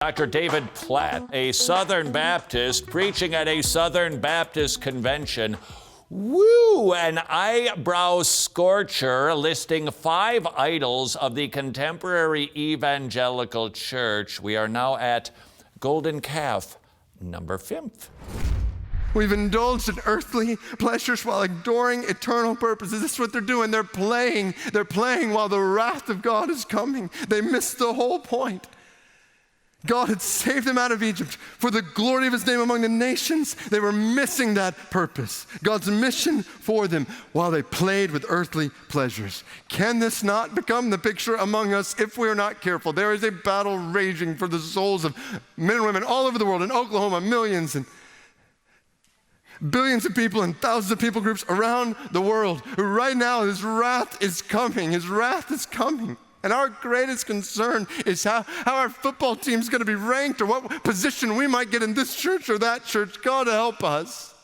Dr. David Platt, a Southern Baptist, preaching at a Southern Baptist convention. Woo! An eyebrow scorcher listing 5 idols of the contemporary evangelical church. We are now at golden calf number 5. We've indulged in earthly pleasures while ignoring eternal purposes. This is what they're doing. They're playing while the wrath of God is coming. They missed the whole point. God had saved them out of Egypt for the glory of his name among the nations. They were missing that purpose, God's mission for them, while they played with earthly pleasures. Can this not become the picture among us if we are not careful? There is a battle raging for the souls of men and women all over the world. In Oklahoma, millions and billions of people and thousands of people groups around the world. Right now, his wrath is coming. His wrath is coming. And our greatest concern is how our football team is going to be ranked, or what position we might get in this church or that church. God help us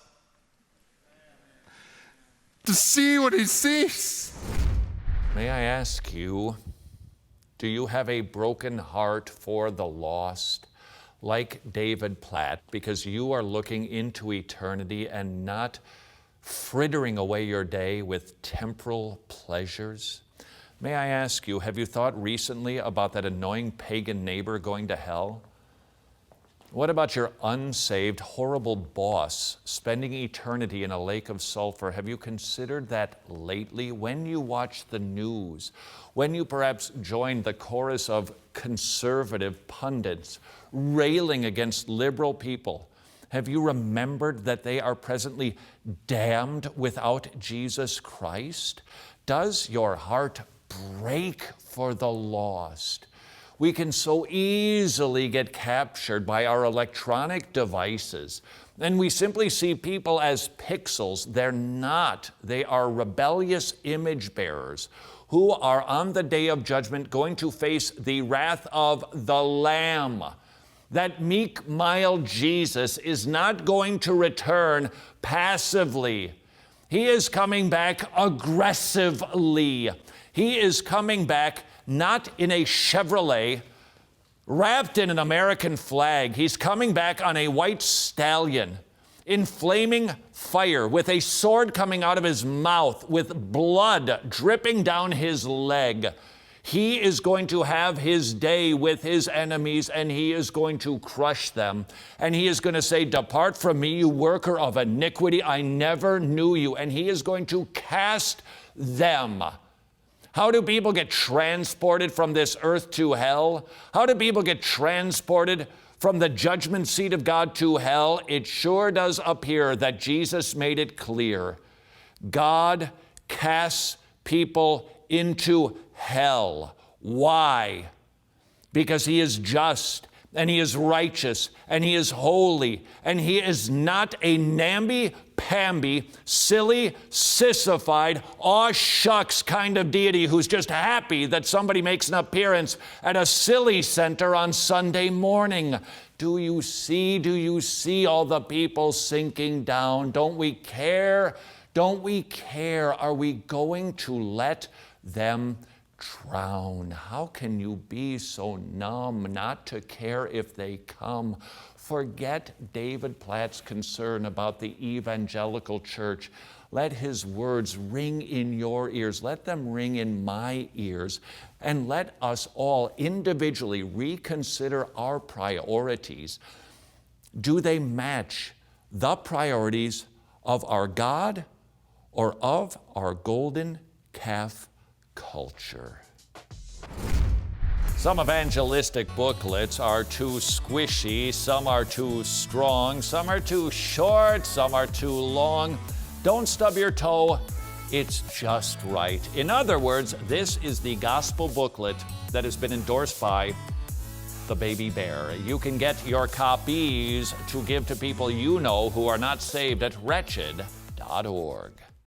to see what he sees. May I ask you, do you have a broken heart for the lost, like David Platt, because you are looking into eternity and not frittering away your day with temporal pleasures? May I ask you, have you thought recently about that annoying pagan neighbor going to hell? What about your unsaved, horrible boss spending eternity in a lake of sulfur? Have you considered that lately? When you watch the news, when you perhaps join the chorus of conservative pundits railing against liberal people, have you remembered that they are presently damned without Jesus Christ? Does your heart break for the lost? We can so easily get captured by our electronic devices, and we simply see people as pixels. They're not. They are rebellious image bearers who are on the day of judgment going to face the wrath of the Lamb. That meek, mild Jesus is not going to return passively. He is coming back aggressively. He is coming back not in a Chevrolet, wrapped in an American flag. He's coming back on a white stallion, in flaming fire, with a sword coming out of his mouth, with blood dripping down his leg. He is going to have his day with his enemies, and he is going to crush them. And he is going to say, "Depart from me, you worker of iniquity. I never knew you." And he is going to cast them. How do people get transported from this earth to hell? How do people get transported from the judgment seat of God to hell? It sure does appear that Jesus made it clear. God casts people into hell. Why? Because he is just, and he is righteous, and he is holy, and he is not a namby-pamby, silly, sissified, aw shucks kind of deity who's just happy that somebody makes an appearance at a silly center on Sunday morning. Do you see all the people sinking down? Don't we care? Don't we care? Are we going to let them drown? How can you be so numb not to care if they come? Forget David Platt's concern about the evangelical church. Let his words ring in your ears. Let them ring in my ears. And let us all individually reconsider our priorities. Do they match the priorities of our God or of our golden calf culture? Some evangelistic booklets are too squishy, some are too strong, some are too short, some are too long. Don't stub your toe, it's just right. In other words, this is the gospel booklet that has been endorsed by the baby bear. You can get your copies to give to people you know who are not saved at wretched.org.